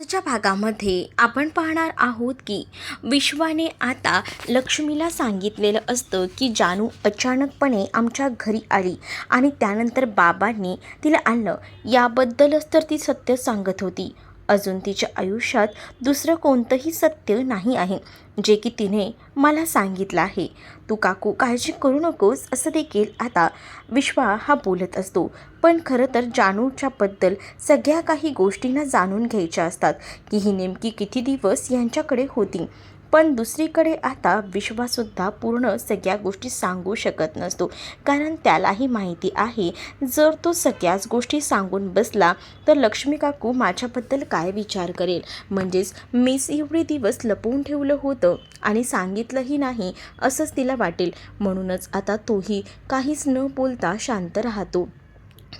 आजच्या भागामध्ये आपण पाहणार आहोत की विश्वाने आता लक्ष्मीला सांगितलेलं असतं की जानू अचानकपणे आमच्या घरी आली आणि त्यानंतर बाबांनी तिला आणलं, याबद्दलच तर ती सत्य सांगत होती. अजून तिच्या आयुष्यात दुसरं कोणतंही सत्य नाही आहे जे की तिने मला सांगितलं आहे. तू काकू काळजी करू नकोस असं देखील आता विश्वा हा बोलत असतो. पण खरं तर जानूच्याबद्दल सगळ्या काही गोष्टींना जाणून घ्यायच्या असतात की ही नेमकी किती दिवस यांच्याकडे होती. पण दुसरीकडे आता विश्वासुद्धा पूर्ण सगळ्या गोष्टी सांगू शकत नसतो, कारण त्यालाही माहिती आहे जर तो सगळ्याच गोष्टी सांगून बसला तर लक्ष्मी काकू माझ्याबद्दल काय विचार करेल. म्हणजेच मीच एवढे दिवस लपवून ठेवलं होतं आणि सांगितलंही नाही असंच तिला वाटेल. म्हणूनच आता तोही काहीच न बोलता शांत राहतो.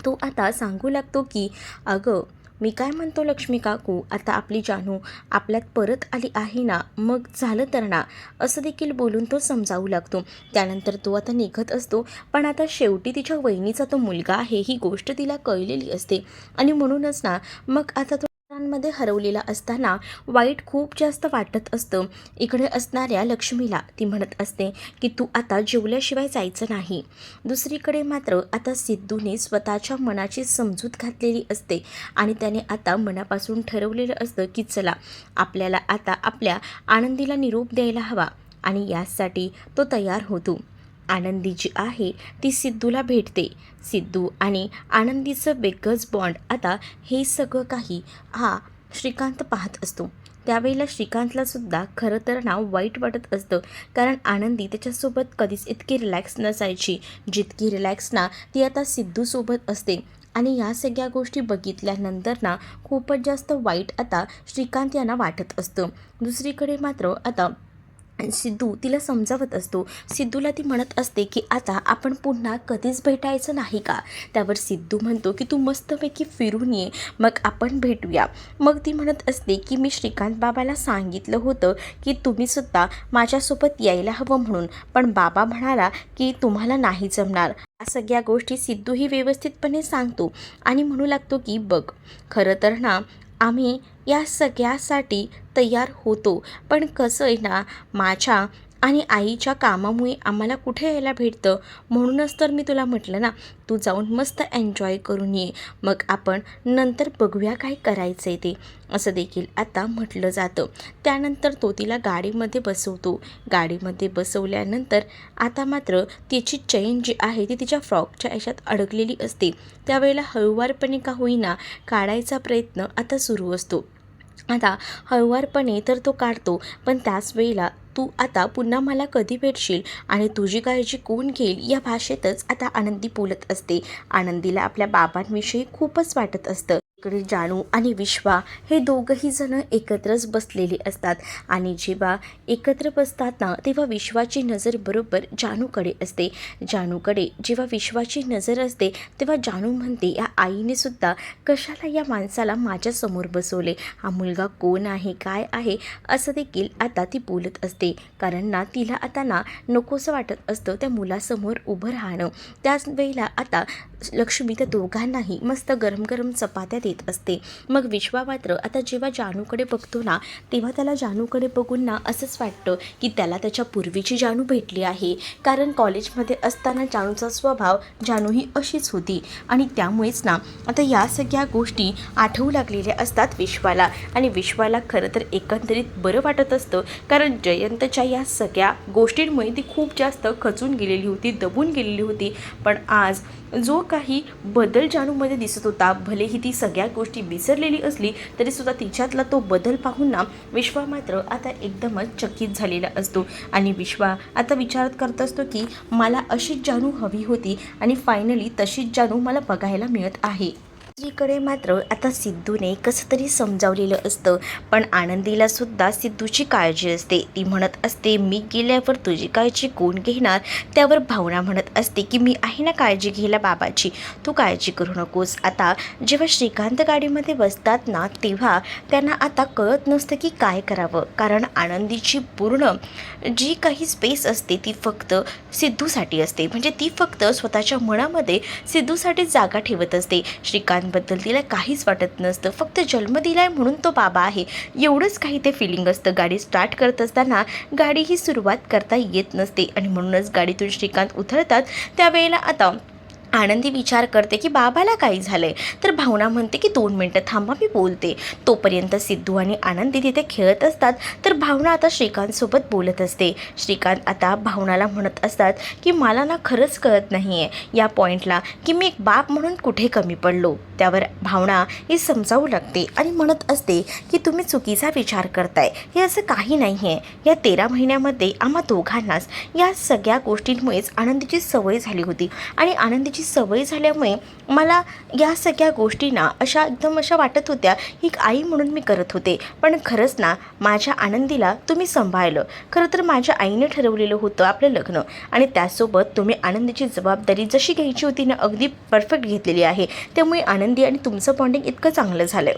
तो आता सांगू लागतो की अगं, मी काय म्हणतो लक्ष्मी काकू, आता आपली जानू आपल्यात परत आली आहे ना, मग झालं तर ना, असं देखील बोलून तो समजावू लागतो. त्यानंतर तो आता निघत असतो. पण आता शेवटी तिच्या वहिनीचा तो मुलगा आहे ही गोष्ट तिला कळलेली असते आणि म्हणूनच ना मग आता तो मध्ये हरवलेला असताना वाईट खूप जास्त वाटत असतं. इकडे असणाऱ्या लक्ष्मीला ती म्हणत असते की तू आता जेवल्याशिवाय जायचं नाही. दुसरीकडे मात्र आता सिद्धूने स्वतःच्या मनाची समजूत घातलेली असते आणि त्याने आता मनापासून ठरवलेलं असतं की चला, आपल्याला आता आपल्या आनंदीला निरोप द्यायला हवा आणि यासाठी तो तयार होतो. आनंदी जी आहे ती सिद्धूला भेटते. सिद्धू आणि आनंदीचं बेगस बॉन्ड, आता हे सगळं काही हा श्रीकांत पाहत असतो. त्यावेळेला श्रीकांतला सुद्धा खरं तर नाव वाईट वाटत असतं, कारण आनंदी त्याच्यासोबत कधीच इतकी रिलॅक्स नसायची जितकी रिलॅक्स ना ती आता सिद्धूसोबत असते. आणि या सगळ्या गोष्टी बघितल्यानंतर ना खूपच जास्त वाईट आता श्रीकांत यांना वाटत असतं. दुसरीकडे मात्र आता सिद्धू तिला समजावत असतो. सिद्धूला ती म्हणत असते की आता आपण पुन्हा कधीच भेटायचं नाही का. त्यावर सिद्धू म्हणतो की तू मस्तपैकी फिरून ये, मग आपण भेटूया. मग ती म्हणत असते की मी श्रीकांत बाबाला सांगितलं होतं की तुम्हीसुद्धा माझ्यासोबत यायला हवं म्हणून, पण बाबा म्हणाला की तुम्हाला नाही जमणार. या सगळ्या गोष्टी सिद्धूही व्यवस्थितपणे सांगतो आणि म्हणू लागतो की बघ, खरं तर ना आम्ही या सगळ्यासाठी तयार होतो, पण कसं आहे ना, माझ्या आणि आईच्या कामामुळे आम्हाला कुठे यायला भेटतं. म्हणूनच तर मी तुला म्हटलं ना, तू जाऊन मस्त एन्जॉय करून ये, मग आपण नंतर बघूया काय करायचं आहे ते, असं देखील आता म्हटलं जातं. त्यानंतर तो तिला गाडीमध्ये बसवतो. गाडीमध्ये बसवल्यानंतर आता मात्र तिची चेन जी आहे ती तिच्या फ्रॉकच्या याच्यात अडकलेली असते. त्यावेळेला हळूवारपणे का होईना काढायचा प्रयत्न आता सुरू असतो. आता हळूवारपणे तर तो काढतो, पण त्याच वेळेला तू आता पुन्हा मला कधी भेटशील आणि तुझी काळजी कोण घेईल या भाषेतच आता आनंदी बोलत असते. आनंदीला आपल्या बाबांविषयी खूपच वाटत असतं. इकडे जानू आणि विश्वा हे दोघंही जण एकत्रच बसलेले असतात आणि जेव्हा एकत्र बसतात ना तेव्हा विश्वाची नजर बरोबर जानूकडे असते. जानूकडे जेव्हा विश्वाची नजर असते तेव्हा जानू म्हणते, या आईने सुद्धा कशाला या माणसाला माझ्यासमोर बसवले, हा मुलगा कोण आहे काय आहे असं देखील आता ती बोलत असते. कारण ना तिला आता ना नकोसं वाटत असतं त्या मुलासमोर उभं राहणं. त्याच वेळेला आता लक्ष्मी त्या दोघांनाही मस्त गरम गरम चपात्या देत असते. मग विश्वा मात्र आता जेव्हा जानूकडे बघतो ना तेव्हा त्याला जानूकडे बघून ना असंच वाटतं की त्याला त्याच्या पूर्वीची जानू भेटली आहे. कारण कॉलेजमध्ये असताना जानूचा स्वभाव जानू ही अशीच होती आणि त्यामुळेच ना आता या सगळ्या गोष्टी आठवू लागलेल्या असतात विश्वाला. आणि विश्वाला खरं तर एकंदरीत बरं वाटत असतं, कारण जयंतच्या या सगळ्या गोष्टींमुळे ती खूप जास्त खचून गेलेली होती, दबून गेलेली होती. पण आज जो काही बदल जानूमध्ये दिसत होता, भलेही ती सगळ्या गोष्टी विसरलेली असली तरीसुद्धा तिच्यातला तो बदल पाहून ना विश्वा मात्र आता एकदमच चकित झालेला असतो. आणि विश्वा आता विचार करत असतो की मला अशीच जानू हवी होती आणि फायनली तशीच जानू मला बघायला मिळत आहे. दुसरीकडे मात्र आता सिद्धूने कसं तरी समजावलेलं असतं, पण आनंदीला सुद्धा सिद्धूची काळजी असते. ती म्हणत असते मी गेल्यावर तुझी काळजी कोण घेणार. त्यावर भावना म्हणत असते की मी आहे ना काळजी घ्यायला बाबाची, तू काळजी करू नकोस. आता जेव्हा श्रीकांत गाडीमध्ये बसतात ना तेव्हा त्यांना आता कळत नसतं की काय करावं, कारण आनंदीची पूर्ण जी काही स्पेस असते ती फक्त सिद्धूसाठी असते. म्हणजे ती फक्त स्वतःच्या मनामध्ये सिद्धूसाठी जागा ठेवत असते. श्रीकांत बाबांबद्दल तिला काहीच वाटत नसतं, फक्त जन्म दिलाय म्हणून तो बाबा आहे एवढंच काही ते फिलिंग असतं. गाडी स्टार्ट करत असताना गाडी ही सुरुवात करता येत नसते आणि म्हणूनच गाडीतून श्रीकांत उतरतात. त्यावेळेला आता आनंदी विचार करते की बाबाला काही झालंय. तर भावना म्हणते की 2 मिनटं थांबा, मी बोलते. तोपर्यंत सिद्धू आणि आनंदी तिथे खेळत असतात. तर भावना आता श्रीकांतसोबत बोलत असते. श्रीकांत आता भावनाला म्हणत असतात की मला ना खरंच कळत नाही आहे या पॉईंटला की मी एक बाप म्हणून कुठे कमी पडलो. त्यावर भावना हे समजावू लागते आणि म्हणत असते की तुम्ही चुकीचा विचार करताय, हे असं काही नाही आहे. या 13 महिन्यामध्ये आम्हा दोघांनाच या सगळ्या गोष्टींमुळेच आनंदीची सवय झाली होती आणि आनंदीची सवय झाल्यामुळे मला या सगळ्या गोष्टींना एकदम अशा वाटत होत्या एक आई म्हणून मी करत होते. पण खरंच ना माझ्या आनंदीला तुम्ही सांभाळलं. खरं तर माझ्या आईने ठरवलेलं होतं आपलं लग्न आणि त्यासोबत तुम्ही आनंदीची जबाबदारी जशी घ्यायची होती ना अगदी परफेक्ट घेतलेली आहे. त्यामुळे आनंदी आणि तुमचं बॉन्डिंग इतकं चांगलं झालं.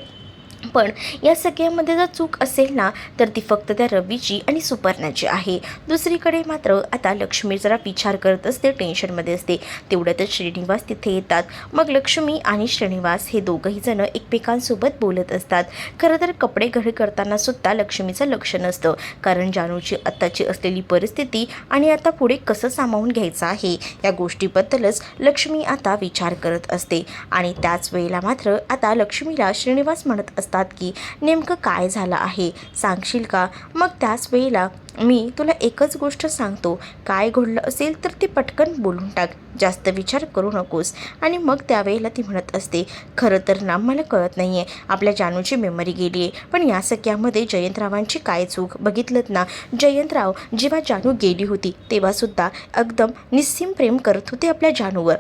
पण या सगळ्यामध्ये जर चूक असेल ना तर ती फक्त त्या रवीची आणि सुपर्णाची आहे. दुसरीकडे मात्र आता लक्ष्मी जरा विचार करत असते, टेन्शनमध्ये असते. तेवढ्यातच श्रीनिवास तिथे येतात. मग लक्ष्मी आणि श्रीनिवास हे दोघंही जण एकमेकांसोबत बोलत असतात. खरं तर कपडे घडी करताना सुद्धा लक्ष्मीचं लक्ष नसतं, कारण जानूची आत्ताची असलेली परिस्थिती आणि आता पुढे कसं सामावून घ्यायचं आहे या गोष्टीबद्दलच लक्ष्मी आता विचार करत असते. आणि त्याच वेळेला मात्र आता लक्ष्मीला श्रीनिवास म्हणत असतात की नेमकं काय झालं आहे सांगशील का. मग त्याच वेळेला मी तुला एकच गोष्ट सांगतो, काय घडलं असेल तर ते पटकन बोलून टाक, जास्त विचार करू नकोस. आणि मग त्यावेळेला ती म्हणत असते खरं तर ना मला कळत नाही आहे, आपल्या जानूची मेमरी गेली आहे. पण या सगळ्यामध्ये जयंतरावांची काय चूक बघितलं ना. जयंतराव जेव्हा जानू गेली होती तेव्हासुद्धा एकदम निस्सीम प्रेम करत होते आपल्या जानूवर.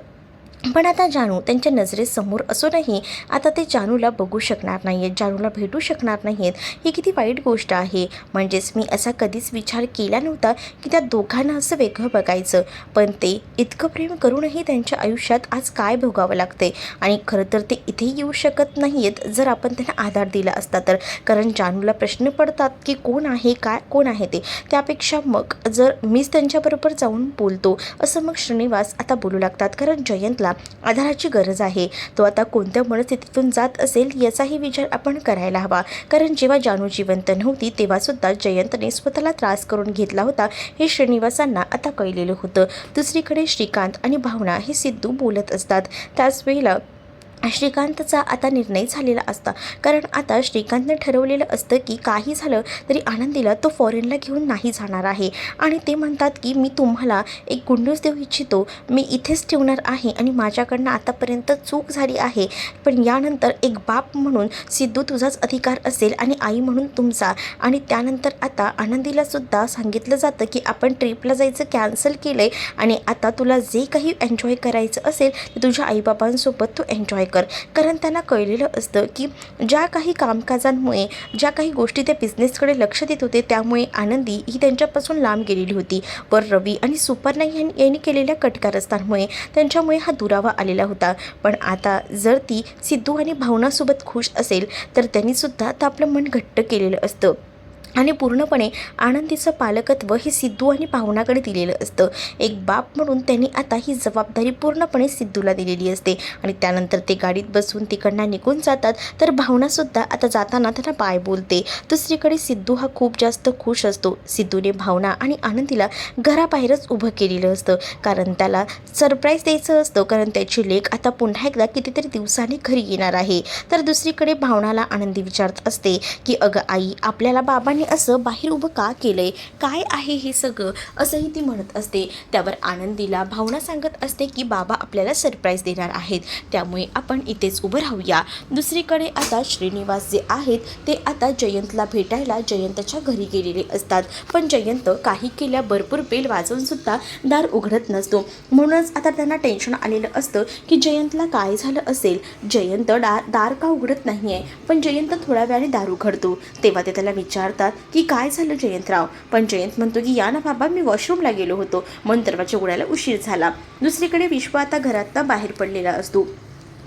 पण आता जानू त्यांच्या नजरेसमोर असूनही आता ते जानूला बघू शकणार नाही आहेत, जानूला भेटू शकणार नाही आहेत. ही किती वाईट गोष्ट आहे. म्हणजेच मी असा कधीच विचार केला नव्हता की त्या दोघांना असं वेगळं बघायचं. पण ते इतकं प्रेम करूनही त्यांच्या आयुष्यात आज काय भोगावं लागते. आणि खरं तर ते इथे येऊ शकत नाही आहेत जर आपण त्यांना आधार दिला असता तर. कारण जानूला प्रश्न पडतात की कोण आहे, काय कोण आहे ते. त्यापेक्षा मग जर मीच त्यांच्याबरोबर जाऊन बोलतो असं मग श्रीनिवास आता बोलू लागतात. कारण जयंतला आधाराची गरज आहे. तो आता कोणत्या मनस्थितीतून जात असेल याचाही विचार आपण करायला हवा. कारण जेव्हा जानू जिवंत नव्हती तेव्हासुद्धा जयंतने स्वतःला त्रास करून घेतला होता हे श्रीनिवासांना आता कळलेलं होतं. दुसरीकडे श्रीकांत आणि भावना हे सिद्धू बोलत असतात. त्याच वेळेला श्रीकांतचा आता निर्णय झालेला असता. कारण आता श्रीकांतने ठरवलेलं असतं की काही झालं तरी आनंदीला तो फॉरेनला घेऊन नाही जाणार आहे. आणि ते म्हणतात की मी तुम्हाला एक गुड न्यूज देऊ इच्छितो, मी इथेच ठेवणार आहे आणि माझ्याकडनं आतापर्यंत चूक झाली आहे. पण यानंतर एक बाप म्हणून सिद्धू तुझाच अधिकार असेल आणि आई म्हणून तुमचा. आणि त्यानंतर आता आनंदीलासुद्धा सांगितलं जातं की आपण ट्रिपला जायचं कॅन्सल केलं आहे आणि आता तुला जे काही एन्जॉय करायचं असेल ते तुझ्या आईबाबांसोबत तू एन्जॉय कर. कारण त्यांना कळलेलं असतं की ज्या काही कामकाजांमुळे ज्या काही गोष्टी ते बिझनेसकडे लक्ष देत होते त्यामुळे आनंदी ही त्यांच्यापासून लांब गेलेली होती. वर रवी आणि सुपर्णा यांनी केलेल्या कटकारस्थांमुळे त्यांच्यामुळे हा दुरावा आलेला होता. पण आता जर ती सिद्धू आणि भावनासोबत खुश असेल तर त्यांनीसुद्धा आता आपलं मन घट्ट केलेलं असतं आणि पूर्णपणे आनंदीचं पालकत्व हे सिद्धू आणि भावनाकडे दिलेलं असतं. एक बाप म्हणून त्यांनी आता ही जबाबदारी पूर्णपणे सिद्धूला दिलेली असते. आणि त्यानंतर ते गाडीत बसून तिकडनं निघून जातात. तर भावनासुद्धा आता जाताना त्यांना बाय बोलते. दुसरीकडे सिद्धू हा खूप जास्त खुश असतो. सिद्धूने भावना आणि आनंदीला घराबाहेरच उभं केलेलं असतं, कारण त्याला सरप्राईज द्यायचं असतं. कारण त्याची लेक आता पुन्हा एकदा कितीतरी दिवसांनी घरी येणार आहे. तर दुसरीकडे भावनाला आनंदी विचारत असते की अगं आई, आपल्याला बाबांनी असं बाहेर उभं का केलंय, काय आहे हे सगळं, असंही ती म्हणत असते. त्यावर आनंदीला भावना सांगत असते की बाबा आपल्याला सरप्राईज देणार आहेत, त्यामुळे आपण इथेच उभं राहूया. दुसरीकडे आता श्रीनिवास जे आहेत ते आता जयंतला भेटायला जयंतच्या घरी गेलेले असतात. पण जयंत काही केल्या भरपूर बेल वाजवून सुद्धा दार उघडत नसतो. म्हणूनच आता त्यांना टेन्शन आलेलं असतं की जयंतला काय झालं असेल, जयंत दार का उघडत नाही आहे. पण जयंत थोड्या वेळाने दार उघडतो. तेव्हा ते त्याला विचारतात की काय झालं जयंतराव. पण जयंत म्हणतो की या ना बाबा, मी वॉशरूमला गेलो होतो म्हणून दरवाजा उघडायला उशीर झाला. दुसरीकडे विश्व आता घरातनं बाहेर पडलेला असतो.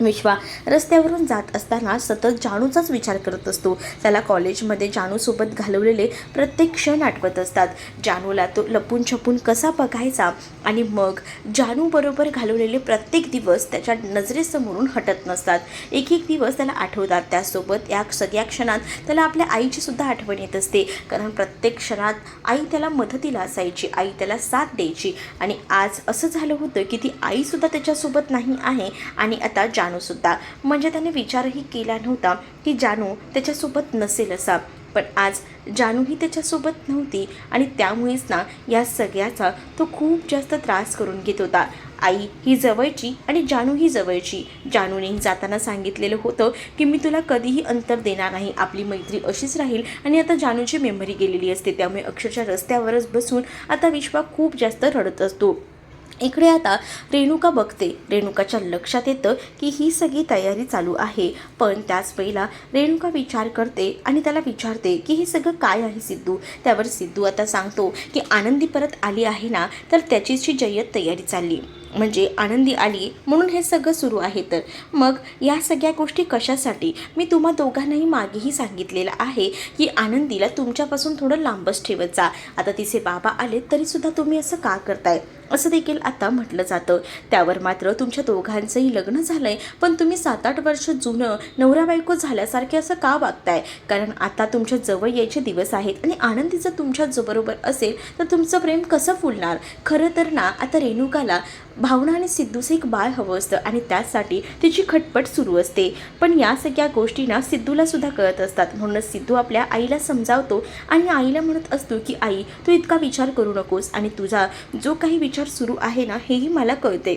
विश्वा रस्त्यावरून जात असताना सतत जानूचाच विचार करत असतो. त्याला कॉलेजमध्ये जानूसोबत घालवलेले प्रत्येक क्षण आठवत असतात. जानूला तो लपून छपून कसा बघायचा आणि मग जानूबरोबर घालवलेले प्रत्येक दिवस त्याच्या नजरेसमोरून हटत नसतात. एक एक दिवस त्याला आठवतात. त्यासोबत या सगळ्या क्षणात त्याला आपल्या आईची सुद्धा आठवण येत असते, कारण प्रत्येक क्षणात आई त्याला मदतीला असायची, आई त्याला साथ द्यायची. आणि आज असं झालं होतं की ती आईसुद्धा त्याच्यासोबत नाही आहे आणि आता जानूसुद्धा. म्हणजे त्याने विचारही केला नव्हता की जानू त्याच्यासोबत नसेल असा, पण आज जानूही त्याच्यासोबत नव्हती आणि त्यामुळेच ना या सगळ्याचा तो खूप जास्त त्रास करून घेत होता. आई ही जवळची आणि जानू ही जवळची. जानूने जाताना सांगितलेलं होतं की मी तुला कधीही अंतर देणार नाही, आपली मैत्री अशीच राहील. आणि आता जानूची मेमरी गेलेली असते, त्यामुळे अक्षरशः रस्त्यावरच बसून आता विश्वा खूप जास्त रडत असतो. इकडे आता रेणुका बघते. रेणुकाच्या लक्षात येतं की ही सगळी तयारी चालू आहे, पण त्याच वेळेला रेणुका विचार करते आणि त्याला विचारते की हे सगळं काय आहे सिद्धू. त्यावर सिद्धू आता सांगतो की आनंदी परत आली आहे ना, तर त्याचीची जय्यत तयारी चालली, म्हणजे आनंदी आली म्हणून हे सगळं सुरू आहे. तर मग या सगळ्या गोष्टी कशासाठी? मी तुम्हा दोघांनाही मागेही सांगितलेलं आहे की आनंदीला तुमच्यापासून थोडं लांबच ठेवत जा. आता तिचे बाबा आले तरीसुद्धा तुम्ही असं का करताय, असं देखील आता म्हटलं जातं. त्यावर मात्र तुमच्या दोघांचंही लग्न झालं आहे, पण तुम्ही 7-8 वर्ष जुनं नवरा बायको झाल्यासारखे असं का वागताय? कारण आता तुमच्या जवळ यायचे दिवस आहेत आणि आनंदी जर तुमच्या बरोबर असेल तर तुमचं प्रेम कसं फुलणार? खरं तर ना आता रेणुकाला भावना आणि सिद्धूचं एक बाळ हवं असतं आणि त्यासाठी तिची खटपट सुरू असते. पण या सगळ्या गोष्टी ना सिद्धूला सुद्धा कळत असतात. म्हणूनच सिद्धू आपल्या आईला समजावतो आणि आईला म्हणत असतो की आई तू इतका विचार करू नकोस आणि तुझा जो काही विचार सुरू आहे ना हेही मला कळते,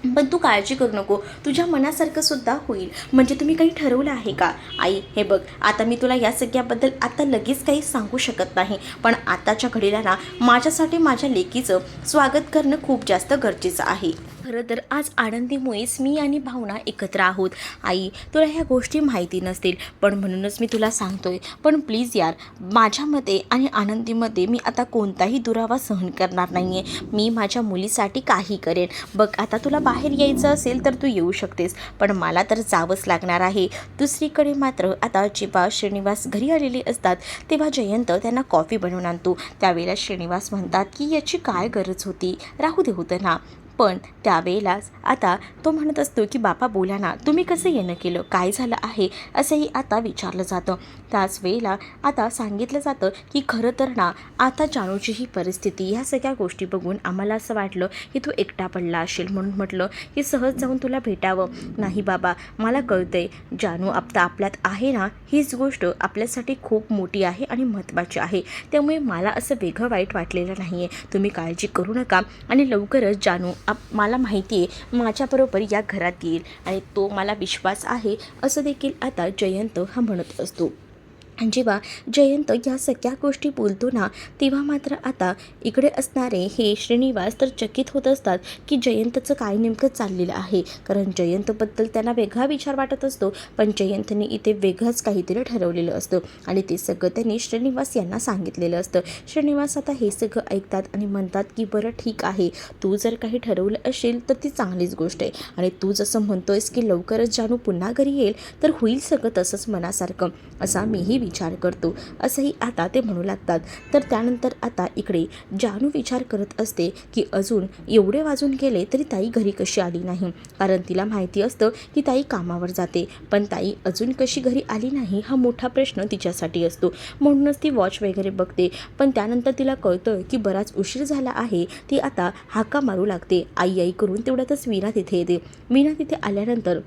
पण तू काळजी करू नको, तुझ्या मनासारखं सुद्धा होईल. म्हणजे तुम्ही काही ठरवलं आहे का? आई हे बघ, आता मी तुला या सगळ्याबद्दल आता लगेच काही सांगू शकत नाही, पण आताच्या घडीला ना माझ्यासाठी माझ्या लेकीचं स्वागत करणं खूप जास्त गरजेचं आहे. खरं तर आज आनंदीमुळेच मी आणि भावना एकत्र आहोत. आई तुला ह्या गोष्टी माहिती नसतील, पण म्हणूनच मी तुला सांगतोय. पण प्लीज यार, माझ्यामध्ये आणि आनंदीमध्ये मी आता कोणताही दुरावा सहन करणार नाही आहे. मी माझ्या मुलीसाठी काही करेन. बघ आता तुला बाहेर यायचं असेल तर तू येऊ शकतेस, पण मला तर जावंच लागणार आहे. दुसरीकडे मात्र आता जेव्हा श्रीनिवास घरी आलेले असतात तेव्हा जयंत त्यांना कॉफी बनवून आणतो. त्यावेळेला श्रीनिवास म्हणतात की याची काय गरज होती, राहू दे होतं ना. पण त्यावेळेलाच आता तो म्हणत असतो की बाबा बोला ना, तुम्ही कसं येणं केलं, काय झालं आहे, असंही आता विचारलं जातं. त्याच वेळेला आता सांगितलं जातं की खरं तर ना आता जानूची ही परिस्थिती, ह्या सगळ्या गोष्टी बघून आम्हाला असं वाटलं की तू एकटा पडला असेल, म्हणून म्हटलं की सहज जाऊन तुला भेटावं. नाही बाबा, मला कळतंय जानू आता आपल्यात आहे ना, हीच गोष्ट आपल्यासाठी खूप मोठी आहे आणि महत्त्वाची आहे, त्यामुळे मला असं वेगळं वाईट वाटलेलं नाही आहे. तुम्ही काळजी करू नका आणि लवकरच जानू मला माहिती आहे माझ्याबरोबर या घरात येईल आणि तो मला विश्वास आहे, असं देखील आता जयंत हा म्हणत असतो. जेव्हा जयंत या सगळ्या गोष्टी बोलतो ना तेव्हा मात्र आता इकडे असणारे हे श्रीनिवास तर चकित होत असतात की जयंतचं काय नेमकं चाललेलं आहे. कारण जयंतबद्दल त्यांना वेगळा विचार वाटत असतो, पण जयंतने इथे वेगळंच काहीतरी ठरवलेलं असतं आणि ते सगळं त्यांनी श्रीनिवास यांना सांगितलेलं असतं. श्रीनिवास आता हे सगळं ऐकतात आणि म्हणतात की बरं ठीक आहे, तू जर काही ठरवलं असेल तर ती चांगलीच गोष्ट आहे आणि तू जसं म्हणतोयस की लवकरच जानू पुन्हा घरी येईल तर होईल सगळं तसंच मनासारखं, असा मीही विचार करतो, असंही आता ते म्हणू लागतात. तर त्यानंतर आता इकडे जानू विचार करत असते की अजून एवढे वाजून गेले तरी ताई घरी कशी आली नाही, कारण तिला माहिती असतं की ताई कामावर जाते, पण ताई अजून कशी घरी आली नाही हा मोठा प्रश्न तिच्यासाठी असतो. म्हणूनच ती वॉच वगैरे बघते, पण त्यानंतर तिला कळतं की बराच उशीर झाला आहे. ती आता हाका मारू लागते आई आई करून. तेवढ्यातच वीणा तिथे येते. वीणा तिथे आल्यानंतर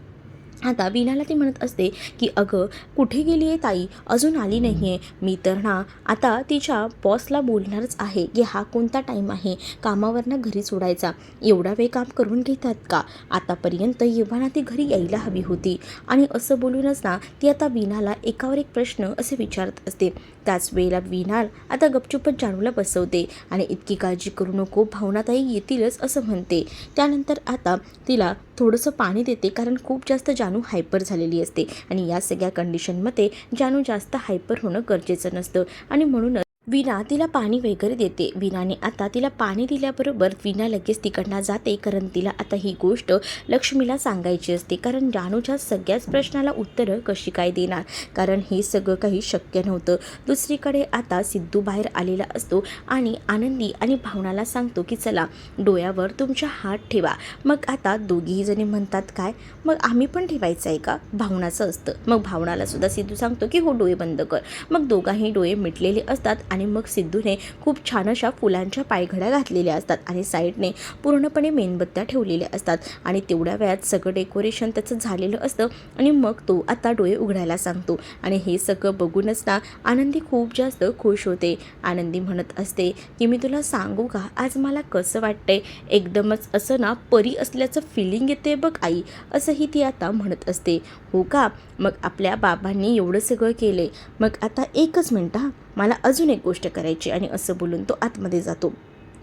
आता वीणाला ती म्हणत असते की अगं कुठे गेली आहे ताई, अजून आली नाही आहे. मी तर ना आता तिच्या बॉसला बोलणारच आहे की हा कोणता टाईम आहे कामावरनं घरी सोडायचा, एवढा वेळ काम करून घेतात का, आतापर्यंत येव्हाना ती घरी यायला हवी होती. आणि असं बोलूनच ना ती आता वीणाला एकावर एक प्रश्न असे विचारत असते. त्याच वेळेला वीणा आता गपचूपच जानूला बसवते आणि इतकी काळजी करू नको, भावनाताई येतीलच असं म्हणते. त्यानंतर आता तिला थोडंसं पाणी देते, कारण खूप जास्त जानू हायपर झालेली असते आणि या सगळ्या कंडिशनमध्ये जानू जास्त हायपर होणं गरजेचं नसतं आणि म्हणूनच वीणा तिला पाणी वगैरे देते. वीणाने आता तिला पाणी दिल्याबरोबर वीणा लगेच तिकडनं जाते, कारण तिला आता ही गोष्ट लक्ष्मीला सांगायची असते. कारण जानूच्या सगळ्याच प्रश्नाला उत्तरं कशी काय देणार, कारण हे सगळं काही शक्य नव्हतं. दुसरीकडे आता सिद्धू बाहेर आलेला असतो आणि आनंदी आणि भावनाला सांगतो की चला डोळ्यावर तुमचा हात ठेवा. मग आता दोघीही जणी म्हणतात काय, मग आम्ही पण ठेवायचं आहे का, भावनाचं असतं. मग भावनाला सुद्धा सिद्धू सांगतो की हो डोळे बंद कर. मग दोघांही डोळे मिटलेले असतात आणि मग सिद्धूने खूप छान अशा फुलांच्या पायघड्या घातलेल्या असतात आणि साईडने पूर्णपणे मेणबत्त्या ठेवलेल्या असतात आणि तेवढ्या वेळात सगळं डेकोरेशन त्याचं झालेलं असतं आणि मग तो आता डोळे उघडायला सांगतो. आणि हे सगळं बघूनच ना आनंदी खूप जास्त खुश होते. आनंदी म्हणत असते की मी तुला सांगू का, आज मला कसं वाटतंय, एकदमच असं ना परी असल्याचं फिलिंग येते बघ आई, असंही ती आता म्हणत असते. हो का, मग आपल्या बाबांनी एवढं सगळं केले, मग आता एकच मिनटं हां, मला अजून एक गोष्ट करायची, आणि असं बोलून तो आतमध्ये जातो.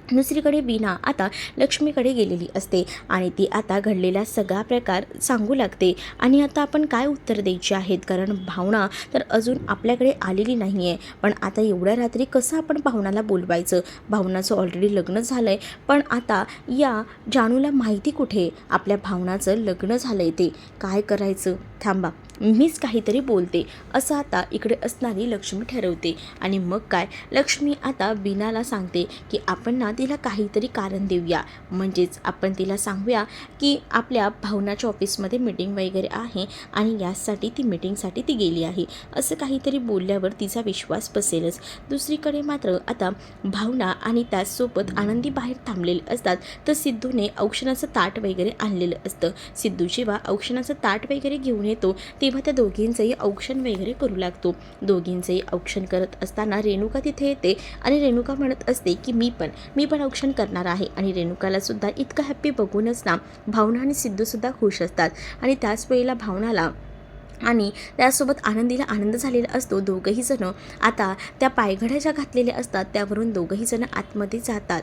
दुसरीकडे वीणा आता लक्ष्मीकडे गेलेली असते आणि ती आता घडलेला सगळा प्रकार सांगू लागते. आणि आता आपण काय उत्तर द्यायचे आहेत, कारण भावना तर अजून आपल्याकडे आलेली नाही आहे. पण आता एवढ्या रात्री कसं आपण भावनाला बोलवायचं, भावनाचं ऑलरेडी लग्न झालं आहे. पण आता या जानूला माहिती कुठे आपल्या भावनाचं लग्न झालं आहे, ते काय करायचं, थांबा मीच काहीतरी बोलते, असं आता इकडे असणारी लक्ष्मी ठरवते. आणि मग काय, लक्ष्मी आता वीणाला सांगते की आपण ना तिला काहीतरी कारण देऊया, म्हणजेच आपण तिला सांगूया की आपल्या भावनाच्या ऑफिसमध्ये मीटिंग वगैरे आहे आणि यासाठी ती मीटिंगसाठी ती गेली आहे, असं काहीतरी बोलल्यावर तिचा विश्वास बसेलच. दुसरीकडे मात्र आता भावना आणि त्याचसोबत आनंदी बाहेर थांबलेले असतात. तर सिद्धूने औक्षणाचं ताट वगैरे आणलेलं असतं. सिद्धू जेव्हा औक्षणाचं ताट वगैरे घेऊन येतो तेव्हा त्या दोघींचंही औक्षण वगैरे करू लागतो. दोघींचंही औक्षण करत असताना रेणुका तिथे येते आणि रेणुका म्हणत असते की मी पण औक्षण करणार आहे. आणि रेणुकाला सुद्धा इतकं हॅप्पी बघूनच ना भावना आणि सिद्धूसुद्धा खुश असतात. आणि त्याच वेळेला भावनाला आणि त्यासोबत आनंदीला आनंद झालेला असतो. दोघंही जण आता त्या पायघड्या ज्या घातलेल्या असतात त्यावरून दोघंही जण आतमध्ये जातात.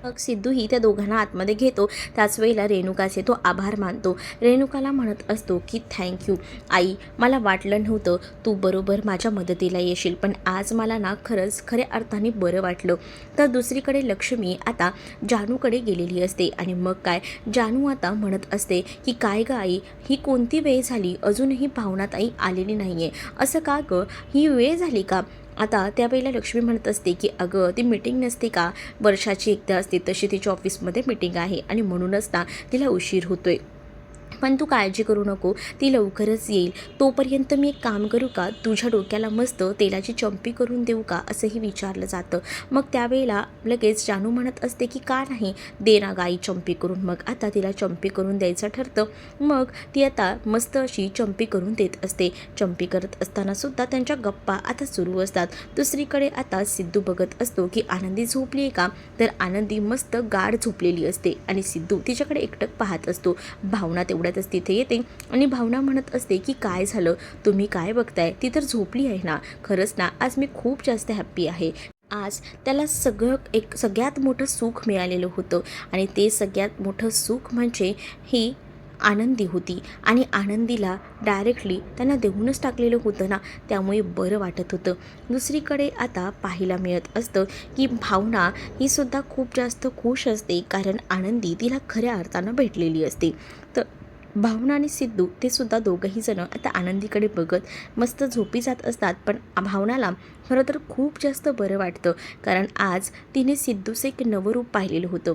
मग सिद्धूही त्या दोघांना आतमध्ये घेतो. त्याच वेळेला रेणुकाचे तो आभार मानतो. रेणुकाला म्हणत असतो की थँक्यू आई, मला वाटलं नव्हतं तू बरोबर माझ्या मदतीला येशील, पण आज मला ना खरंच खऱ्या अर्थाने बरं वाटलं. तर दुसरीकडे लक्ष्मी आता जानूकडे गेलेली असते आणि मग काय, जानू आता म्हणत असते की काय गं आई, ही कोणती वेळ झाली, अजूनही भावनात आई आलेली नाही आहे, असं का गं, ही वेळ झाली का. आता त्यावेळेला लक्ष्मी म्हणत असते की अगं ती मीटिंग नसते का, वर्षाची एकदा असते, तशी तिच्या ऑफिसमध्ये मीटिंग आहे आणि म्हणूनच ना तिला उशीर होतोय. पण तू काळजी करू नको, ती लवकरच येईल. तोपर्यंत मी एक काम करू का, तुझ्या डोक्याला मस्त तेलाची चंपी करून देऊ का, असंही विचारलं जातं. मग त्यावेळेला लगेच जानू म्हणत असते की का नाही, दे ना गाई चंपी करून. मग आता तिला चंपी करून द्यायचं ठरतं. मग ती आता मस्त अशी चंपी करून देत असते. चंपी करत असताना सुद्धा त्यांच्या गप्पा आता सुरू असतात. दुसरीकडे आता सिद्धू बघत असतो की आनंदी झोपली आहे का, तर आनंदी मस्त गाढ झोपलेली असते आणि सिद्धू तिच्याकडे एकटक पाहत असतो. भावना तेवढ्यातच तिथे येते आणि भावना म्हणत असते की काय झालं, तुम्ही काय बघताय, ती तर झोपली आहे ना. खरंच ना आज मी खूप जास्त हॅप्पी आहे. आज त्याला सगळ्यात मोठं सुख मिळालेलं होतं आणि ते सगळ्यात मोठं सुख म्हणजे ही आनंदी होती. आणि आनंदीला डायरेक्टली त्यांना देऊनच टाकलेलं होतं ना, त्यामुळे बरं वाटत होतं. दुसरीकडे आता पाहायला मिळत असतं की भावना ही सुद्धा खूप जास्त खुश असते, कारण आनंदी तिला खऱ्या अर्थानं भेटलेली असते. तर भावना आणि सिद्धू ते सुद्धा दोघंही जण आता आनंदीकडे बघत मस्त झोपी जात असतात. पण भावनाला खरं तर खूप जास्त बरं वाटतं, कारण आज तिने सिद्धूचं एक नवं रूप पाहिलेलं होतं.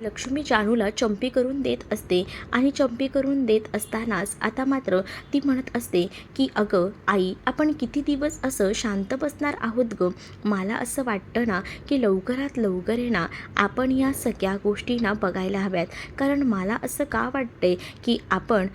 लक्ष्मी जानूला चंपी करून देत असते आणि चंपी करून देत असतानाच आता मात्र ती म्हणत असते की अगं आई, आपण किती दिवस असं शांत बसणार आहोत गं. मला असं वाटतं ना की लवकरात लवकर आहे ना आपण या सगळ्या गोष्टी ना बघायला हव्यात. कारण मला असं का वाटतंय की आपण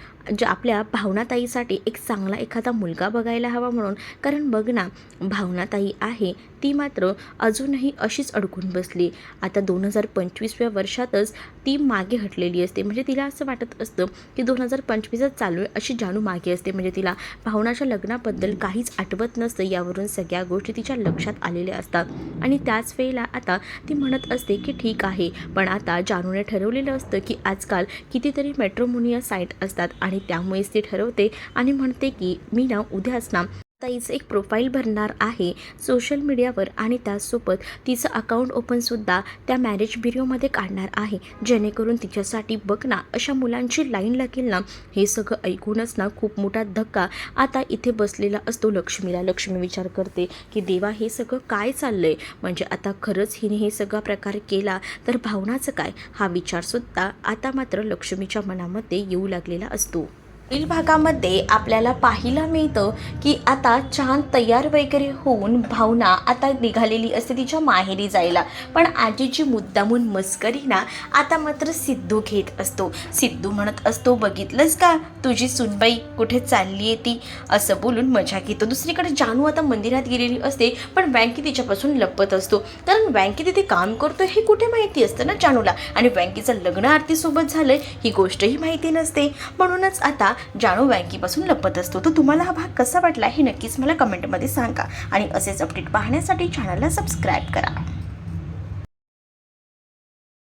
आपल्या भावनाताईसाठी एक चांगला एखादा मुलगा बघायला हवा म्हणून. कारण बघ ना, भावनाताई आहे ती मात्र अजूनही अशीच अडकून बसली. आता 2025व्या वर्षातच ती मागे हटलेली असते. म्हणजे तिला असं वाटत असतं की 2025च चालू आहे, अशी जानू मागे असते. म्हणजे तिला भावनाच्या लग्नाबद्दल काहीच आठवत नसतं. यावरून सगळ्या गोष्टी तिच्या लक्षात आलेल्या असतात. आणि त्याच वेळेला आता ती म्हणत असते की ठीक आहे, पण आता जानूने ठरवलेलं असतं की आजकाल कितीतरी मॅट्रिमोनियल साईट असतात आणि त्यामुळेच ती ठरवते आणि म्हणते की मी ना उद्याच ना ताईचं एक प्रोफाईल भरणार आहे सोशल मीडियावर आणि त्यासोबत तिचं अकाउंट ओपनसुद्धा त्या मॅरेज ब्युरोमध्ये काढणार आहे, जेणेकरून तिच्यासाठी बघ ना अशा मुलांची लाईन लागेल ना. हे सगळं ऐकूनच ना खूप मोठा धक्का आता इथे बसलेला असतो लक्ष्मीला. लक्ष्मी विचार करते की देवा, हे सगळं काय चाललं आहे, म्हणजे आता खरंच हिने हे सगळा प्रकार केला तर भावनाचं काय, हा विचारसुद्धा आता मात्र लक्ष्मीच्या मनामध्ये येऊ लागलेला असतो. पुढील भागामध्ये आपल्याला पाहायला मिळतं की आता छान तयार वगैरे होऊन भावना आता निघालेली असते तिच्या माहेरी जायला, पण आजीची मुद्दामून मस्करी ना आता मात्र सिद्धू घेत असतो. सिद्धू म्हणत असतो, बघितलंस का तुझी सुनबाई कुठे चालली आहे ती, असं बोलून मजा घेतो. दुसरीकडे जानू आता मंदिरात गेलेली असते, पण वँकी तिच्यापासून लपत असतो, कारण वँकी तिथे काम करतोय हे कुठे माहिती असतं ना जानूला, आणि वँकीचं लग्न आरतीसोबत झालंय ही गोष्टही माहिती नसते. म्हणूनच आता जानू वँकीपासून लपत असतो. तर तुम्हाला हा भाग कसा वाटला हे नक्कीच मला कमेंटमध्ये सांगा, आणि असेच अपडेट पाहण्यासाठी चॅनलला सबस्क्राईब करा.